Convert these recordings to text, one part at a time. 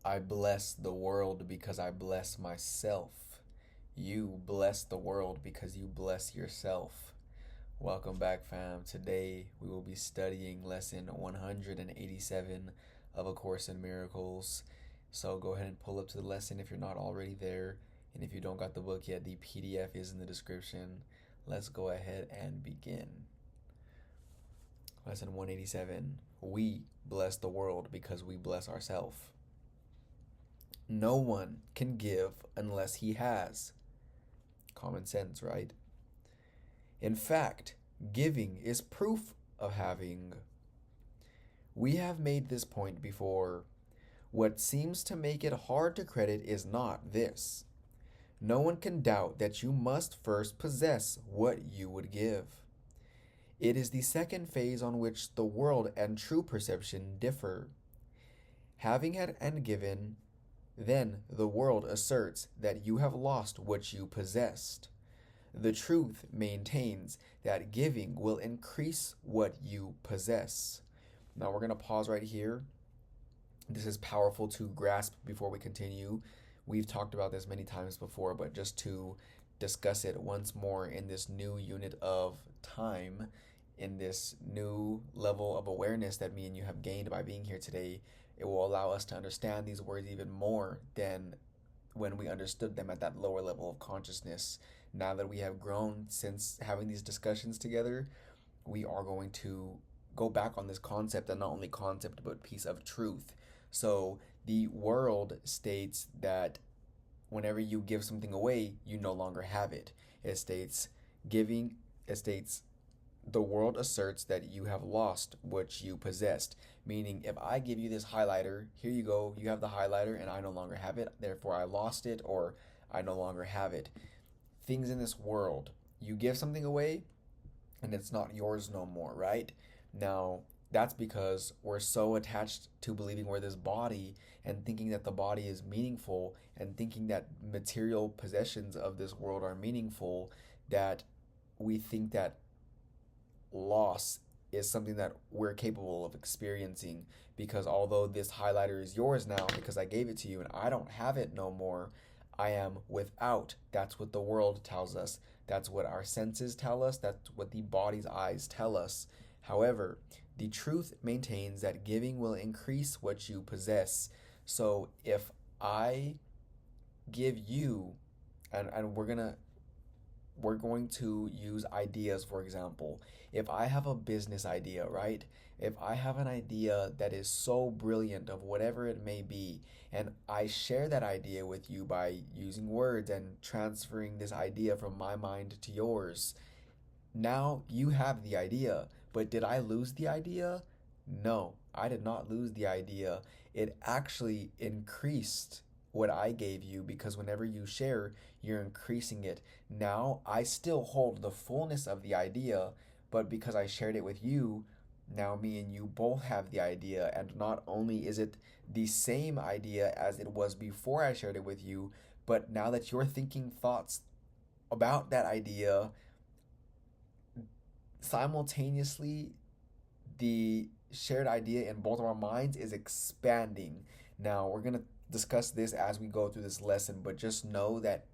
I bless the world because I bless myself. You bless the world because you bless yourself. Welcome back, fam. Today we will be studying lesson 187 of A Course in Miracles. So go ahead and pull up to the lesson if you're not already there. And if you don't got the book yet, the PDF is in the description. Let's go ahead and begin. Lesson 187. We bless the world because we bless ourselves. No one can give unless he has. Common sense, right? In fact, giving is proof of having. We have made this point before. What seems to make it hard to credit is not this. No one can doubt that you must first possess what you would give. It is the second phase on which the world and true perception differ. Having had and given, then the world asserts that you have lost what you possessed. The truth maintains that giving will increase what you possess. Now we're going to pause right here. This is powerful to grasp before we continue. We've talked about this many times before, but just to discuss it once more in this new unit of time, in this new level of awareness that me and you have gained by being here today, it will allow us to understand these words even more than when we understood them at that lower level of consciousness. Now that we have grown since having these discussions together, we are going to go back on this concept, and not only concept, but piece of truth. So the world states that whenever you give something away, you no longer have it. It states the world asserts that you have lost what you possessed. Meaning, if I give you this highlighter, here you go, you have the highlighter and I no longer have it, therefore I lost it, or I no longer have it. Things in this world, you give something away and it's not yours no more, right? Now, that's because we're so attached to believing we're this body and thinking that the body is meaningful and thinking that material possessions of this world are meaningful, that we think that loss is something that we're capable of experiencing, because although this highlighter is yours now because I gave it to you and I don't have it no more, I am without. That's what the world tells us. That's what our senses tell us. That's what the body's eyes tell us. However, the truth maintains that giving will increase what you possess. So if I give you, and we're going to use ideas, for example. If I have a business idea, right? If I have an idea that is so brilliant of whatever it may be, and I share that idea with you by using words and transferring this idea from my mind to yours, now you have the idea. But did I lose the idea? No, I did not lose the idea. It actually increased what I gave you, because whenever you share, you're increasing it. Now I still hold the fullness of the idea, but because I shared it with you, now me and you both have the idea. And not only is it the same idea as it was before I shared it with you, but now that you're thinking thoughts about that idea, simultaneously the shared idea in both of our minds is expanding. Now we're going to discuss this as we go through this lesson, but just know that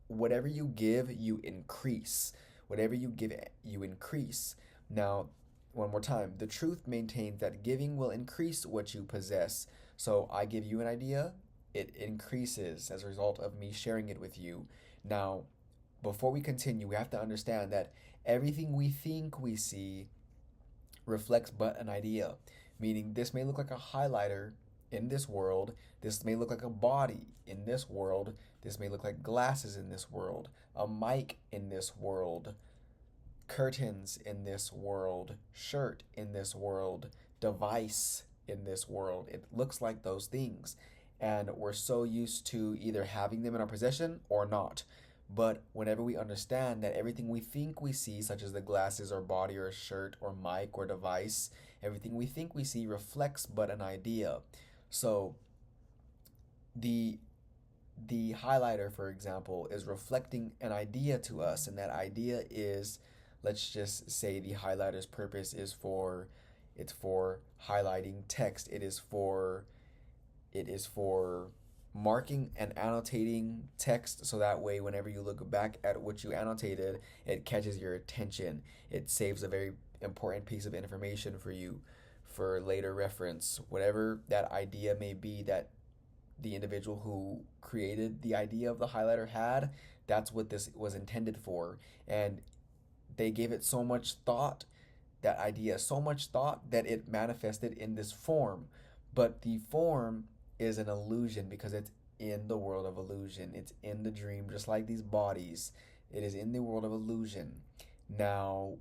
whatever you give, you increase. Whatever you give, you increase. Now, one more time, the truth maintains that giving will increase what you possess. So I give you an idea, it increases as a result of me sharing it with you. Now, before we continue, we have to understand that everything we think we see reflects but an idea. Meaning, this may look like a highlighter in this world, this may look like a body in this world, this may look like glasses in this world, a mic in this world, curtains in this world, shirt in this world, device in this world. It looks like those things, and we're so used to either having them in our possession or not. But whenever we understand that everything we think we see, such as the glasses or body or shirt or mic or device, everything we think we see reflects but an idea. So the highlighter, for example, is reflecting an idea to us, and that idea is, let's just say the highlighter's purpose is for highlighting text. It is for It is for marking and annotating text so that way whenever you look back at what you annotated, it catches your attention. It saves a very important piece of information for you for later reference. Whatever that idea may be that the individual who created the idea of the highlighter had, that's what this was intended for. And they gave it so much thought, that idea, so much thought that it manifested in this form. But the form is an illusion because it's in the world of illusion. It's in the dream, just like these bodies. It is in the world of illusion. Now,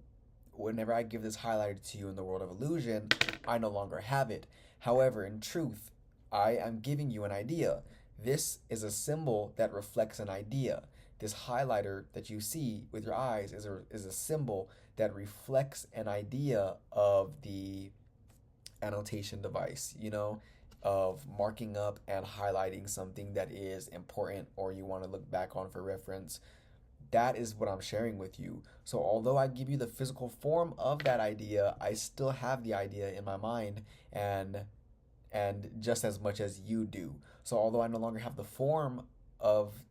whenever I give this highlighter to you in the world of illusion, I no longer have it. However, in truth, I am giving you an idea. This is a symbol that reflects an idea. This highlighter that you see with your eyes is a symbol that reflects an idea of the annotation device, of marking up and highlighting something that is important or you want to look back on for reference. That is what I'm sharing with you. So although I give you the physical form of that idea, I still have the idea in my mind and just as much as you do. So although I no longer have the form of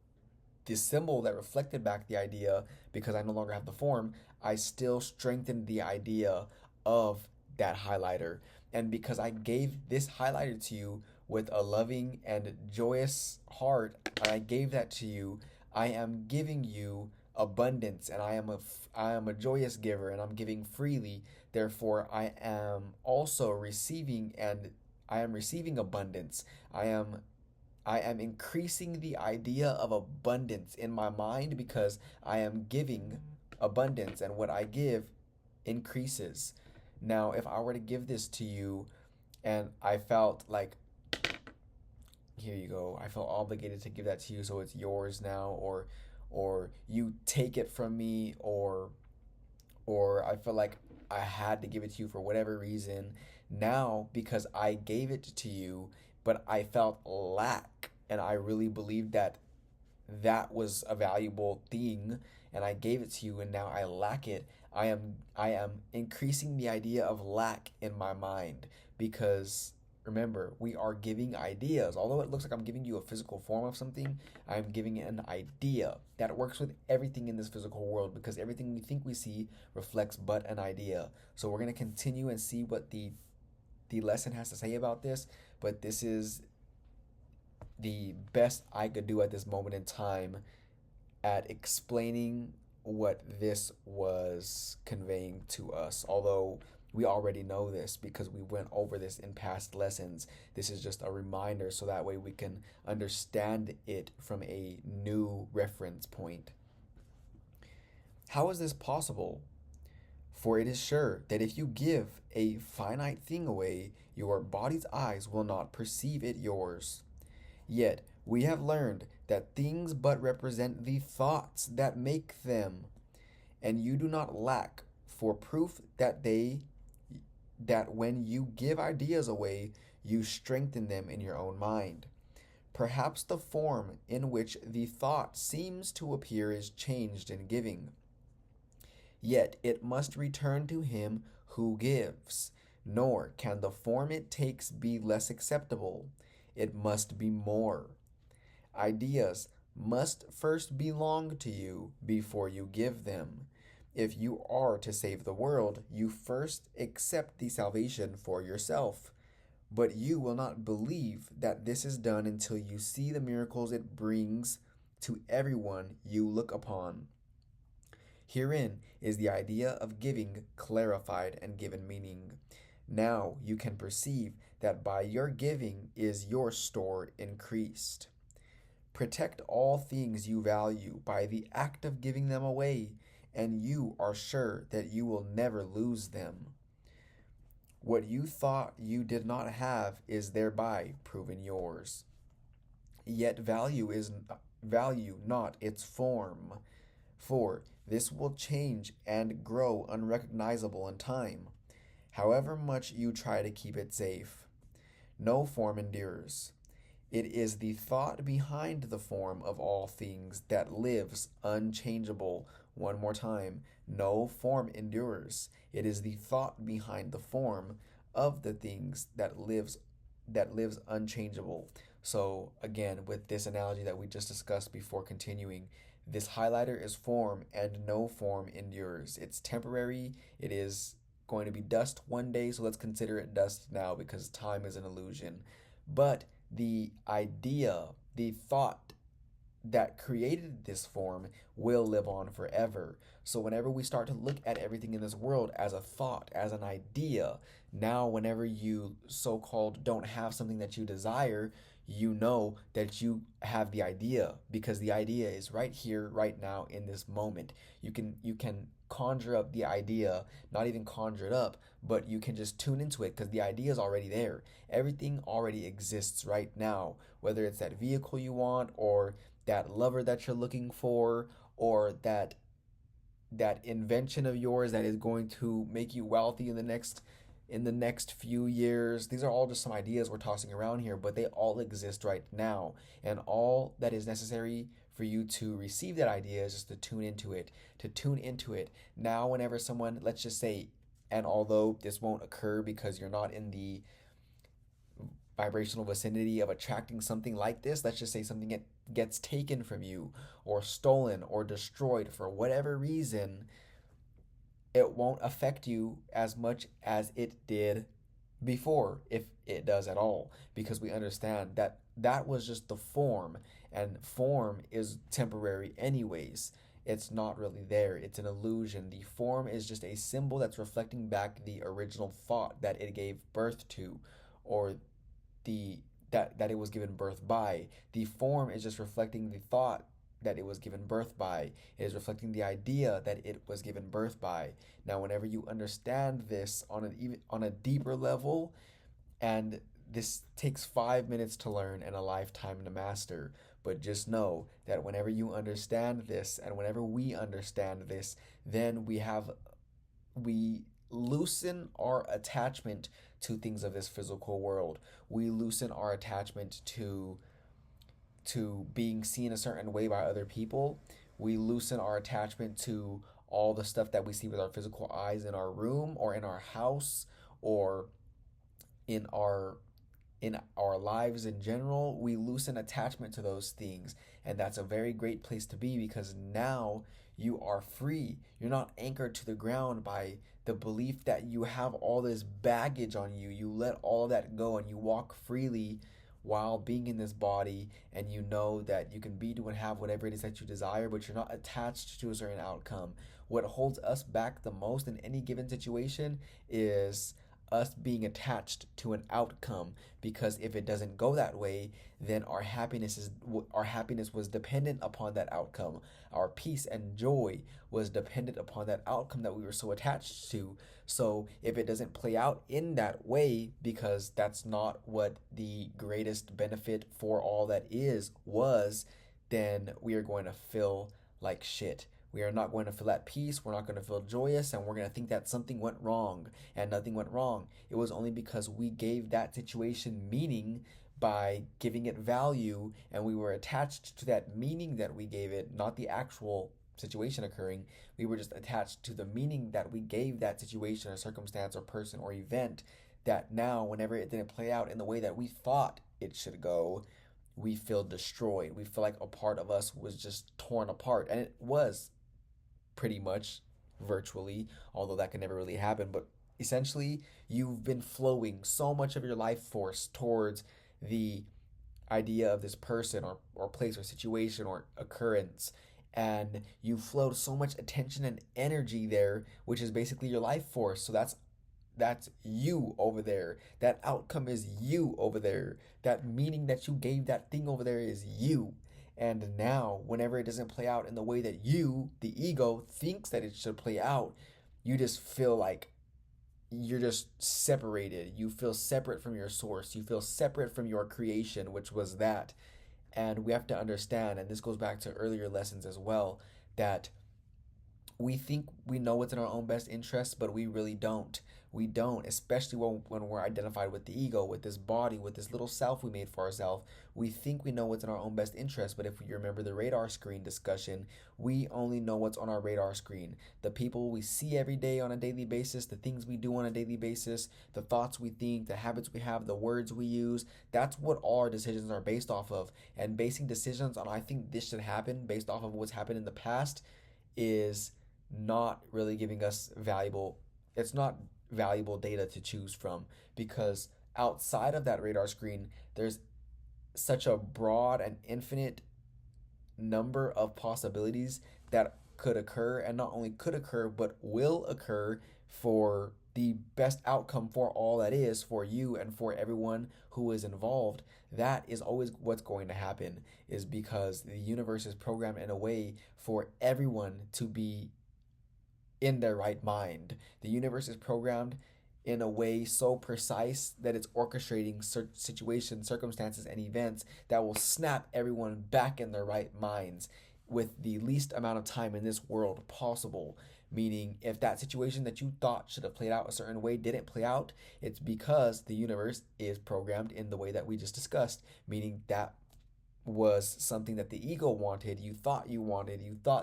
the symbol that reflected back the idea, because I no longer have the form, I still strengthened the idea of that highlighter. And because I gave this highlighter to you with a loving and joyous heart, and I gave that to you, I am giving you abundance, and I am a joyous giver, and I'm giving freely. Therefore, I am also receiving, and I am receiving abundance. I am increasing the idea of abundance in my mind because I am giving abundance, and what I give increases. Now, if I were to give this to you and I felt like, here you go, I felt obligated to give that to you, so it's yours now, or you take it from me, or I feel like I had to give it to you for whatever reason. Now, because I gave it to you, but I felt lack, and I really believed that that was a valuable thing, and I gave it to you, and now I lack it. I am increasing the idea of lack in my mind because remember, we are giving ideas. Although it looks like I'm giving you a physical form of something, I'm giving it an idea that works with everything in this physical world because everything we think we see reflects but an idea. So we're going to continue and see what the lesson has to say about this, but this is the best I could do at this moment in time at explaining what this was conveying to us. Although we already know this because we went over this in past lessons, this is just a reminder so that way we can understand it from a new reference point. How is this possible? For it is sure that if you give a finite thing away, your body's eyes will not perceive it yours. Yet we have learned that things but represent the thoughts that make them, and you do not lack for proof that when you give ideas away, you strengthen them in your own mind. Perhaps the form in which the thought seems to appear is changed in giving. Yet it must return to him who gives, nor can the form it takes be less acceptable. It must be more. Ideas must first belong to you before you give them. If you are to save the world, you first accept the salvation for yourself. But you will not believe that this is done until you see the miracles it brings to everyone you look upon. Herein is the idea of giving clarified and given meaning. Now you can perceive that by your giving is your store increased. Protect all things you value by the act of giving them away, and you are sure that you will never lose them. What you thought you did not have is thereby proven yours. Yet value not its form, for this will change and grow unrecognizable in time, however much you try to keep it safe. No form endures. It is the thought behind the form of all things that lives unchangeable. One more time. No form endures. It is the thought behind the form of the things that lives that lives unchangeable. So again, with this analogy that we just discussed before continuing, this highlighter is form and no form endures. It's temporary. It is going to be dust one day, so let's consider it dust now because time is an illusion. But the idea, the thought that created this form will live on forever. So whenever we start to look at everything in this world as a thought, as an idea, now whenever you so-called don't have something that you desire, you know that you have the idea because the idea is right here, right now in this moment. You can conjure up the idea, not even conjure it up, but you can just tune into it because the idea is already there. Everything already exists right now, whether it's that vehicle you want or that lover that you're looking for or that invention of yours that is going to make you wealthy in the next few years. These are all just some ideas we're tossing around here, but they all exist right now. And all that is necessary for you to receive that idea is just to tune into it. To tune into it. Now, whenever someone, let's just say, and although this won't occur because you're not in the vibrational vicinity of attracting something like this, let's just say something gets taken from you or stolen or destroyed for whatever reason, it won't affect you as much as it did before, if it does at all, because we understand that that was just the form, and form is temporary anyways. It's not really there, it's an illusion. The form is just a symbol that's reflecting back the original thought that it gave birth to, or the that it was given birth by. The form is just reflecting the thought that it was given birth by. It is reflecting the idea that it was given birth by. Now, whenever you understand this on a deeper level, and this takes 5 minutes to learn and a lifetime to master, but just know that whenever you understand this and whenever we understand this, then we loosen our attachment to things of this physical world. We loosen our attachment to being seen a certain way by other people. We loosen our attachment to all the stuff that we see with our physical eyes in our room or in our house or in our lives in general. We loosen attachment to those things, and that's a very great place to be because now you are free. You're not anchored to the ground by the belief that you have all this baggage on you. You let all of that go and you walk freely while being in this body, and you know that you can be, do, and have whatever it is that you desire, but you're not attached to a certain outcome. What holds us back the most in any given situation is us being attached to an outcome, because if it doesn't go that way, then our happiness was dependent upon that outcome. Our peace and joy was dependent upon that outcome that we were so attached to. So if it doesn't play out in that way, because that's not what the greatest benefit for all that was, then we are going to feel like shit. We are not going to feel at peace. We're not going to feel joyous, and we're going to think that something went wrong, and nothing went wrong. It was only because we gave that situation meaning by giving it value, and we were attached to that meaning that we gave it, not the actual situation occurring. We were just attached to the meaning that we gave that situation or circumstance or person or event, that now whenever it didn't play out in the way that we thought it should go, we feel destroyed. We feel like a part of us was just torn apart, and it was pretty much virtually, although that can never really happen. But essentially, you've been flowing so much of your life force towards the idea of this person or place or situation or occurrence, and you flowed so much attention and energy there, which is basically your life force. So that's you over there. That outcome is you over there. That meaning that you gave that thing over there is you. And now, whenever it doesn't play out in the way that you, the ego, thinks that it should play out, you just feel like you're just separated. You feel separate from your source. You feel separate from your creation, which was that. And we have to understand, and this goes back to earlier lessons as well, that We think we know what's in our own best interest, but we really don't. We don't, especially when we're identified with the ego, with this body, with this little self we made for ourselves. We think we know what's in our own best interest, but if you remember the radar screen discussion, we only know what's on our radar screen. The people we see every day on a daily basis, the things we do on a daily basis, the thoughts we think, the habits we have, the words we use, that's what all our decisions are based off of. And basing decisions on, I think this should happen based off of what's happened in the past, is not really giving us it's not valuable data to choose from, because outside of that radar screen there's such a broad and infinite number of possibilities that could occur, and not only could occur but will occur for the best outcome for all that is, for you and for everyone who is involved. That is always what's going to happen, is because the universe is programmed in a way for everyone to be in their right mind. The universe is programmed in a way so precise that it's orchestrating situations, circumstances, and events that will snap everyone back in their right minds with the least amount of time in this world possible. Meaning, if that situation that you thought should have played out a certain way didn't play out, it's because the universe is programmed in the way that we just discussed. Meaning, that was something that the ego wanted, you thought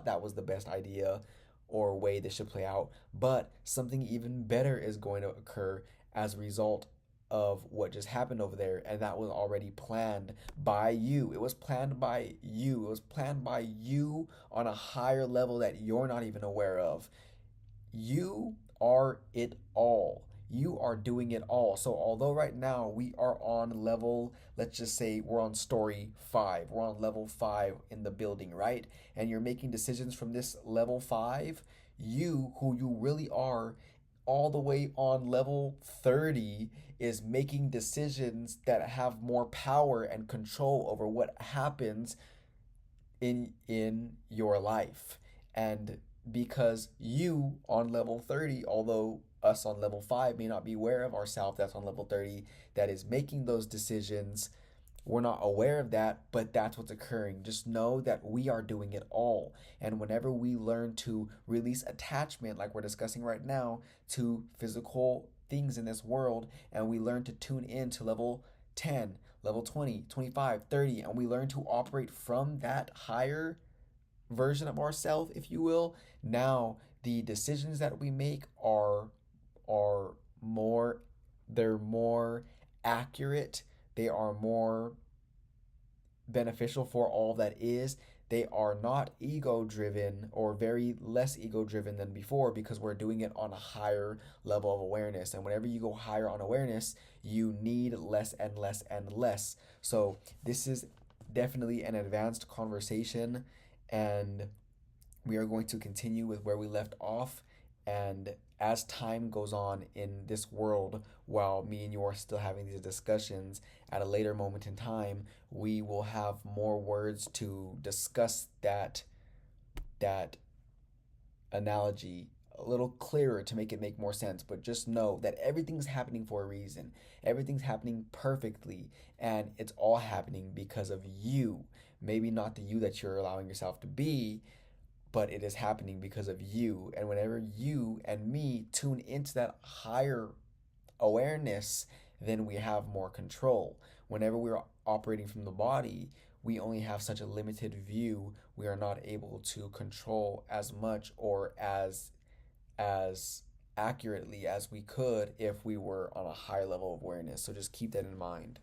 that was the best idea or way this should play out, but something even better is going to occur as a result of what just happened over there, and that was already planned by you. It was planned by you. It was planned by you on a higher level that you're not even aware of. You are it all. You are doing it all. So although right now we are on level, let's just say we're on story 5. We're on level 5 in the building, right? And you're making decisions from this level 5. You, who you really are, all the way on level 30, is making decisions that have more power and control over what happens in your life. And because you on level 30, although us on level 5 may not be aware of ourselves that's on level 30 that is making those decisions, we're not aware of that, but that's what's occurring. Just know that we are doing it all. And whenever we learn to release attachment, like we're discussing right now, to physical things in this world, and we learn to tune in to level 10, level 20, 25, 30, and we learn to operate from that higher version of ourselves, if you will, now the decisions that we make are more, they're more accurate, they are more beneficial for all that is. They are not ego driven, or very less ego driven than before, because we're doing it on a higher level of awareness. And whenever you go higher on awareness, you need less and less and less. So this is definitely an advanced conversation, and we are going to continue with where we left off. And as time goes on in this world, while me and you are still having these discussions, at a later moment in time, we will have more words to discuss that analogy a little clearer to make it make more sense. But just know that everything's happening for a reason. Everything's happening perfectly, and it's all happening because of you. Maybe not the you that you're allowing yourself to be, but it is happening because of you. And whenever you and me tune into that higher awareness, then we have more control. Whenever we're operating from the body, we only have such a limited view. We are not able to control as much or as accurately as we could if we were on a higher level of awareness. So just keep that in mind.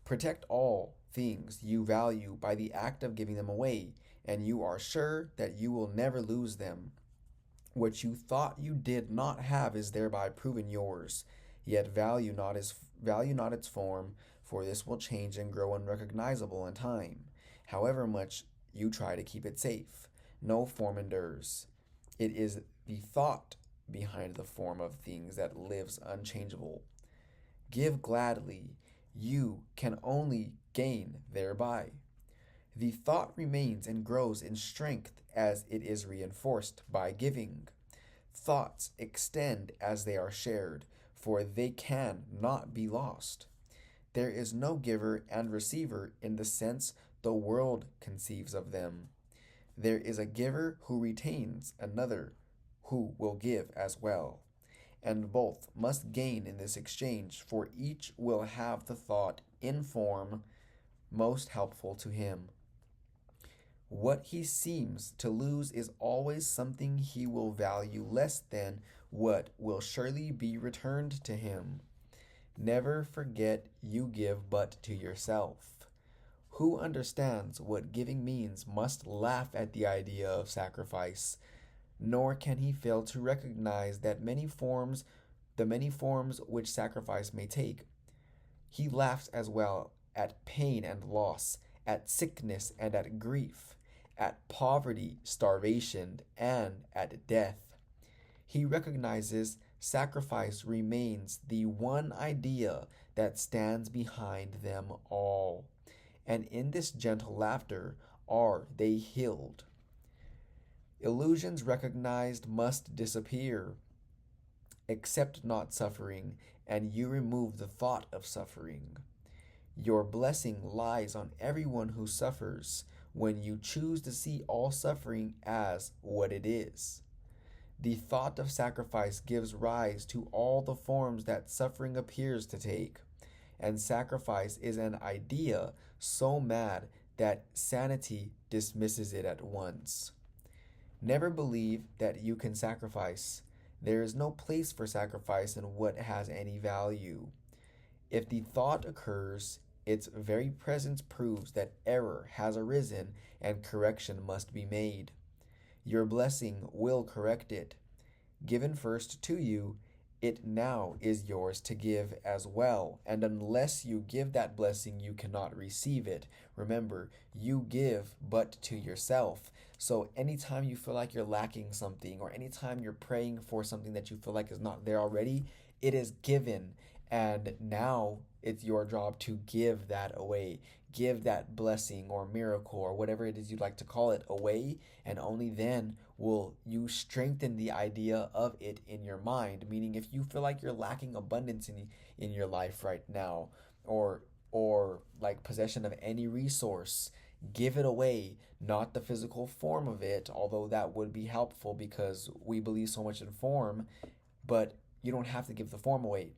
Protect all things you value by the act of giving them away, and you are sure that you will never lose them. What you thought you did not have is thereby proven yours. Yet value not its form, for this will change and grow unrecognizable in time. However much you try to keep it safe, no form endures. It is the thought behind the form of things that lives unchangeable. Give gladly, you can only gain thereby. The thought remains and grows in strength as it is reinforced by giving. Thoughts extend as they are shared, for they can not be lost. There is no giver and receiver in the sense the world conceives of them. There is a giver who retains another who will give as well, and both must gain in this exchange, for each will have the thought in form most helpful to him. What he seems to lose is always something he will value less than what will surely be returned to him. Never forget you give but to yourself. Who understands what giving means must laugh at the idea of sacrifice, nor can he fail to recognize that the many forms which sacrifice may take. He laughs as well at pain and loss, at sickness and at grief, at poverty, starvation, and at death. He recognizes sacrifice remains the one idea that stands behind them all, and in this gentle laughter are they healed. Illusions recognized must disappear. Accept not suffering, and you remove the thought of suffering. Your blessing lies on everyone who suffers when you choose to see all suffering as what it is. The thought of sacrifice gives rise to all the forms that suffering appears to take, and sacrifice is an idea so mad that sanity dismisses it at once. Never believe that you can sacrifice. There is no place for sacrifice in what has any value. If the thought occurs, its very presence proves that error has arisen and correction must be made. Your blessing will correct it. Given first to you, it now is yours to give as well, and unless you give that blessing, you cannot receive it. Remember, you give but to yourself. So anytime you feel like you're lacking something, or anytime you're praying for something that you feel like is not there already, it is given. And now it's your job to give that away. Give that blessing or miracle or whatever it is you'd like to call it away, and only then will you strengthen the idea of it in your mind. Meaning, if you feel like you're lacking abundance in your life right now, or like possession of any resource, give it away, not the physical form of it, although that would be helpful because we believe so much in form, but you don't have to give the form away.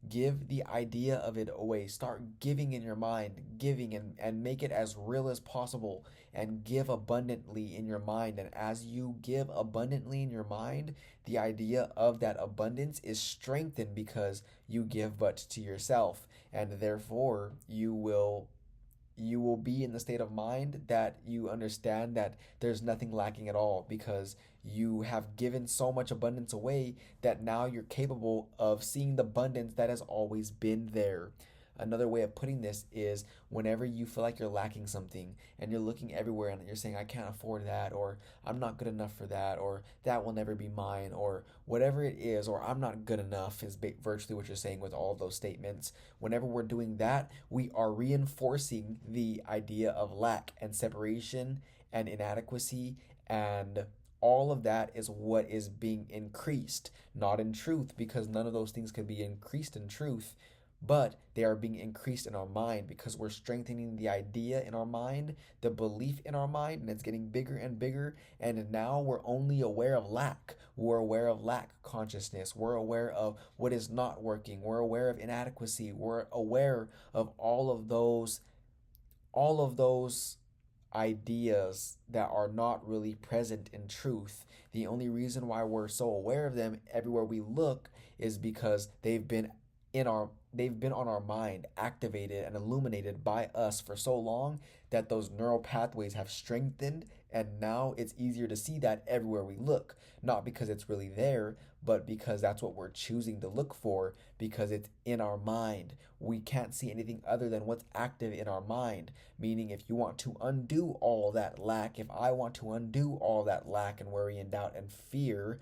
Give the idea of it away. Start giving in your mind, giving, and make it as real as possible, and give abundantly in your mind. And as you give abundantly in your mind, the idea of that abundance is strengthened because you give but to yourself, and therefore you will be in the state of mind that you understand that there's nothing lacking at all, because you have given so much abundance away that now you're capable of seeing the abundance that has always been there. Another way of putting this is, whenever you feel like you're lacking something and you're looking everywhere and you're saying, I can't afford that, or I'm not good enough for that, or that will never be mine, or whatever it is, or I'm not good enough is virtually what you're saying with all of those statements. Whenever we're doing that, we are reinforcing the idea of lack and separation and inadequacy, and all of that is what is being increased, not in truth, because none of those things can be increased in truth, but they are being increased in our mind because we're strengthening the idea in our mind, the belief in our mind, and it's getting bigger and bigger. And now we're only aware of lack. We're aware of lack consciousness. We're aware of what is not working. We're aware of inadequacy. We're aware of all of those ideas that are not really present in truth. The only reason why we're so aware of them everywhere we look is because they've been on our mind, activated and illuminated by us for so long that those neural pathways have strengthened, and now it's easier to see that everywhere we look, not because it's really there, but because that's what we're choosing to look for, because it's in our mind. We can't see anything other than what's active in our mind, meaning if you want to undo all that lack, if I want to undo all that lack and worry and doubt and fear,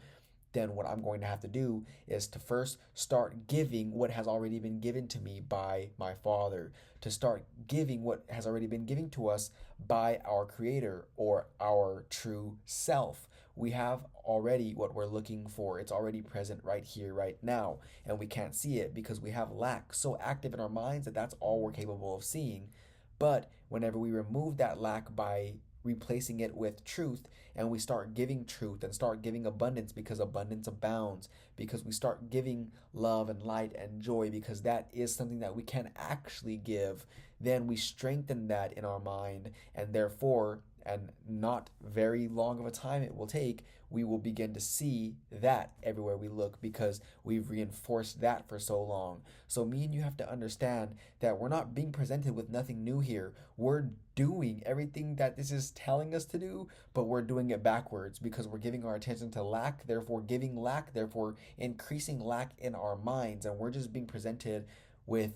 then what I'm going to have to do is to first start giving what has already been given to me by my Father, to start giving what has already been given to us by our Creator or our true self. We have already what we're looking for. It's already present right here, right now, and we can't see it because we have lack so active in our minds that that's all we're capable of seeing. But whenever we remove that lack by replacing it with truth, and we start giving truth and start giving abundance, because abundance abounds, because we start giving love and light and joy, because that is something that we can actually give, then we strengthen that in our mind, and therefore, and not very long of a time it will take, we will begin to see that everywhere we look, because we've reinforced that for so long. So me and you have to understand that we're not being presented with nothing new here. We're doing everything that this is telling us to do, but we're doing it backwards, because we're giving our attention to lack, therefore giving lack, therefore increasing lack in our minds, and we're just being presented with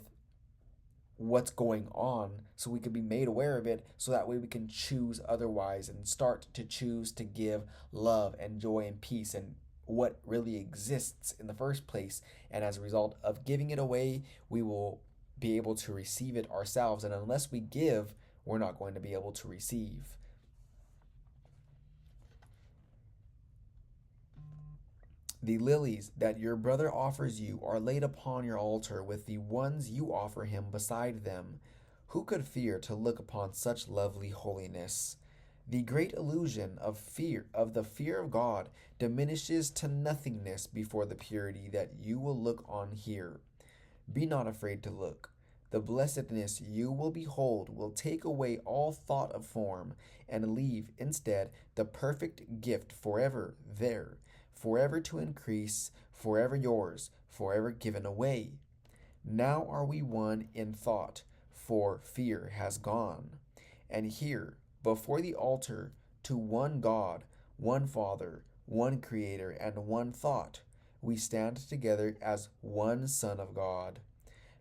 what's going on so we can be made aware of it, so that way we can choose otherwise and start to choose to give love and joy and peace and what really exists in the first place. And as a result of giving it away, we will be able to receive it ourselves, and unless we give, we're not going to be able to receive. The lilies that your brother offers you are laid upon your altar, with the ones you offer him beside them. Who could fear to look upon such lovely holiness? The great illusion of the fear of God, diminishes to nothingness before the purity that you will look on here. Be not afraid to look. The blessedness you will behold will take away all thought of form, and leave instead the perfect gift forever there, forever to increase, forever yours, forever given away. Now are we one in thought, for fear has gone. And here, before the altar, to one God, one Father, one Creator, and one thought, we stand together as one Son of God,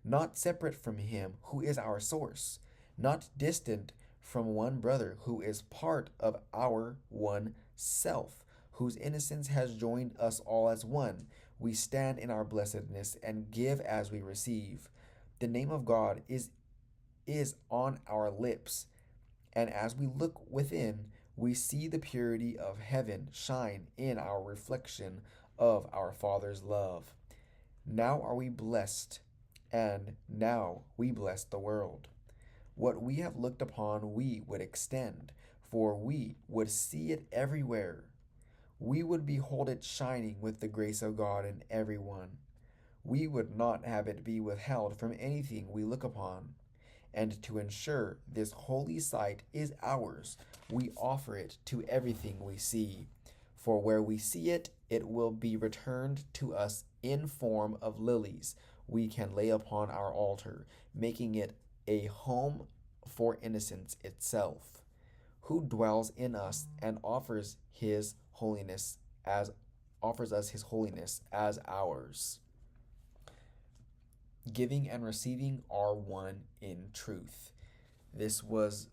not separate from Him who is our source, not distant from one brother who is part of our one self, whose innocence has joined us all as one. We stand in our blessedness and give as we receive. The name of God is on our lips, and as we look within, we see the purity of heaven shine in our reflection of our Father's love. Now are we blessed, and now we bless the world. What we have looked upon we would extend, for we would see it everywhere. We would behold it shining with the grace of God in everyone. We would not have it be withheld from anything we look upon. And to ensure this holy sight is ours, we offer it to everything we see. For where we see it, it will be returned to us in form of lilies we can lay upon our altar, making it a home for innocence itself, who dwells in us and offers us his holiness as ours. Giving and receiving are one in truth. This was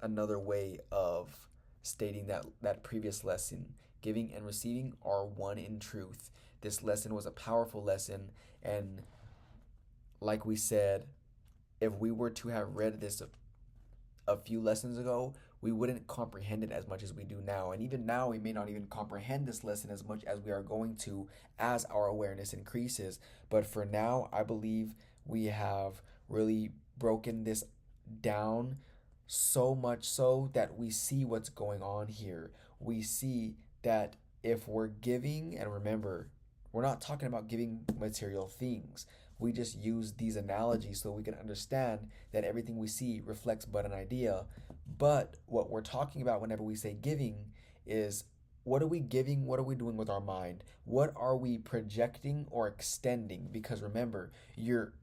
another way of stating that previous lesson. Giving and receiving are one in truth. This lesson was a powerful lesson, and like we said, if we were to have read this a few lessons ago, we wouldn't comprehend it as much as we do now. And even now, we may not even comprehend this lesson as much as we are going to as our awareness increases. But for now, I believe we have really broken this down, so much so that we see what's going on here. We see that if we're giving, and remember, we're not talking about giving material things. We just use these analogies so we can understand that everything we see reflects but an idea. But what we're talking about whenever we say giving is, what are we giving? What are we doing with our mind? What are we projecting or extending? Because remember, you're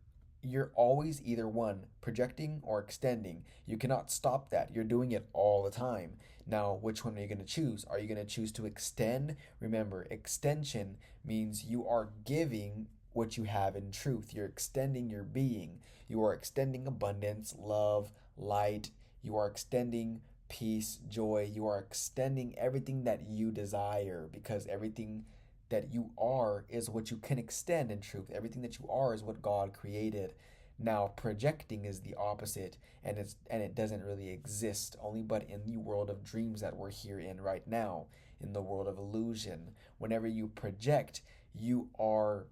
always either one, projecting or extending. You cannot stop that. You're doing it all the time. Now, which one are you going to choose? Are you going to choose to extend? Remember, extension means you are giving what you have in truth. You're extending your being. You are extending abundance, love, light. You are extending peace, joy. You are extending everything that you desire, because everything that you are is what you can extend in truth. Everything that you are is what God created. Now, projecting is the opposite, and it doesn't really exist, only but in the world of dreams that we're here in right now, in the world of illusion. Whenever you project, you are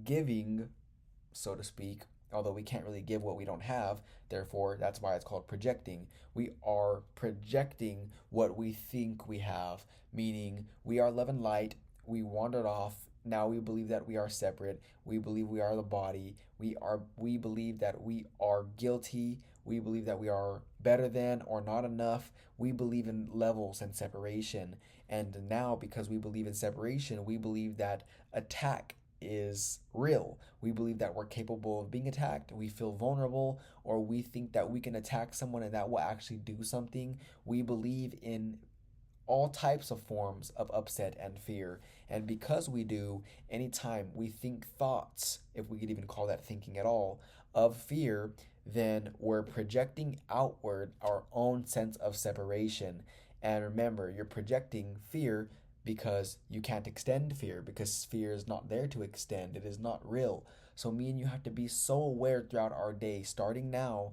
giving, so to speak, although we can't really give what we don't have. Therefore, that's why it's called projecting. We are projecting what we think we have, meaning we are love and light. We wandered off. Now we believe that we are separate. We believe we are the body. We believe that we are guilty. We believe that we are better than or not enough. We believe in levels and separation. And now, because we believe in separation, we believe that attack is real. We believe that we're capable of being attacked. We feel vulnerable, or we think that we can attack someone and that will actually do something. We believe in all types of forms of upset and fear. And because we do, anytime we think thoughts, if we could even call that thinking at all, of fear, then we're projecting outward our own sense of separation. And remember, you're projecting fear because you can't extend fear, because fear is not there to extend, it is not real. So, me and you have to be so aware throughout our day, starting now,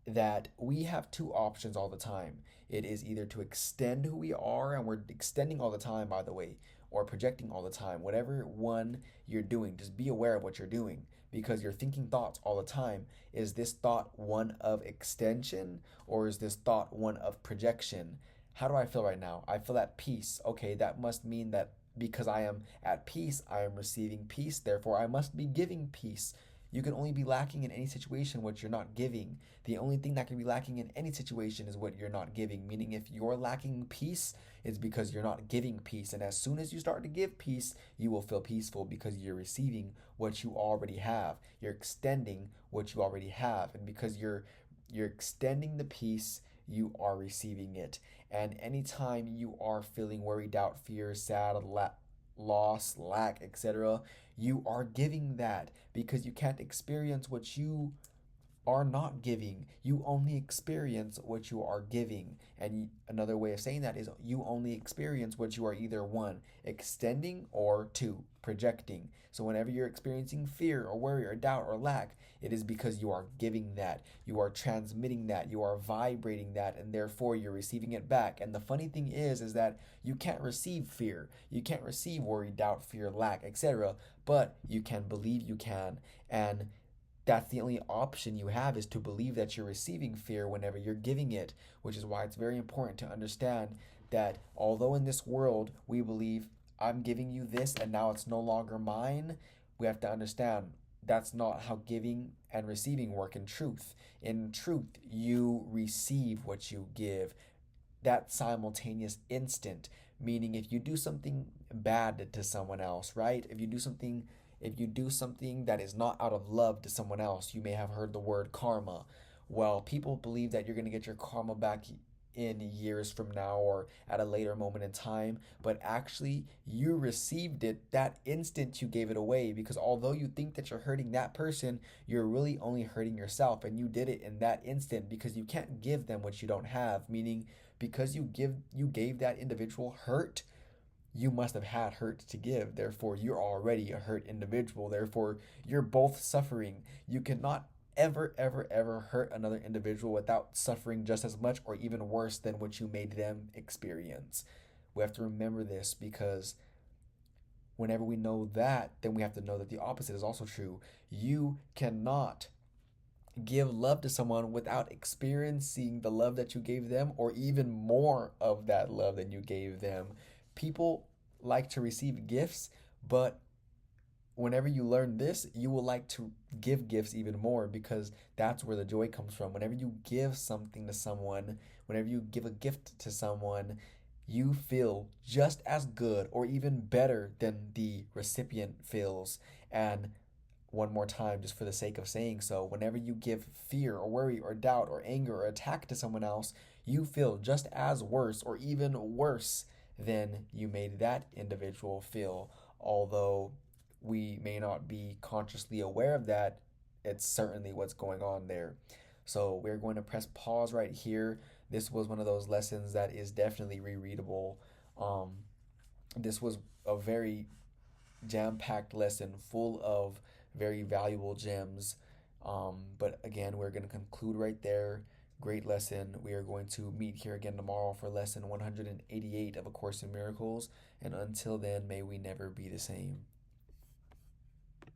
that we have two options all the time. It is either to extend who we are, and we're extending all the time, by the way, or projecting all the time. Whatever one you're doing, just be aware of what you're doing, because you're thinking thoughts all the time. Is this thought one of extension, or is this thought one of projection? How do I feel right now? I feel at peace. Okay, that must mean that because I am at peace, I am receiving peace. Therefore, I must be giving peace. You can only be lacking in any situation what you're not giving. The only thing that can be lacking in any situation is what you're not giving. Meaning, if you're lacking peace, it's because you're not giving peace. And as soon as you start to give peace, you will feel peaceful because you're receiving what you already have. You're extending what you already have. And because you're extending the peace, you are receiving it. And anytime you are feeling worry, doubt, fear, sad, loss, lack, etc., you are giving that, because you can't experience what you are not giving. You only experience what you are giving. And another way of saying that is you only experience what you are either one, extending, or two, projecting. So whenever you're experiencing fear or worry or doubt or lack, it is because you are giving that. You are transmitting that. You are vibrating that, and therefore you're receiving it back. And the funny thing is that you can't receive fear. You can't receive worry, doubt, fear, lack, etc. But you can believe you can. And that's the only option you have, is to believe that you're receiving fear whenever you're giving it, which is why it's very important to understand that although in this world we believe I'm giving you this and now it's no longer mine, we have to understand that's not how giving and receiving work in truth. In truth, you receive what you give, that simultaneous instant. Meaning, if you do something bad to someone else, right? If you do something that is not out of love to someone else, you may have heard the word karma. Well, people believe that you're going to get your karma back in years from now or at a later moment in time, but actually you received it that instant you gave it away, because although you think that you're hurting that person, you're really only hurting yourself, and you did it in that instant because you can't give them what you don't have. Meaning, because you gave that individual hurt, you must have had hurt to give. Therefore, you're already a hurt individual. Therefore, you're both suffering. You cannot ever, ever, ever hurt another individual without suffering just as much or even worse than what you made them experience. We have to remember this, because whenever we know that, then we have to know that the opposite is also true. You cannot give love to someone without experiencing the love that you gave them, or even more of that love than you gave them. People like to receive gifts, but whenever you learn this, you will like to give gifts even more, because that's where the joy comes from. Whenever you give something to someone, whenever you give a gift to someone, you feel just as good or even better than the recipient feels. And one more time, just for the sake of saying so, whenever you give fear or worry or doubt or anger or attack to someone else, you feel just as worse or even worse than you made that individual feel. Although we may not be consciously aware of that, it's certainly what's going on there. So we're going to press pause right here. This was one of those lessons that is definitely rereadable. Um, this was a very jam-packed lesson full of very valuable gems. But again, we're going to conclude right there. Great lesson. We are going to meet here again tomorrow for lesson 188 of A Course in Miracles. And until then, may we never be the same.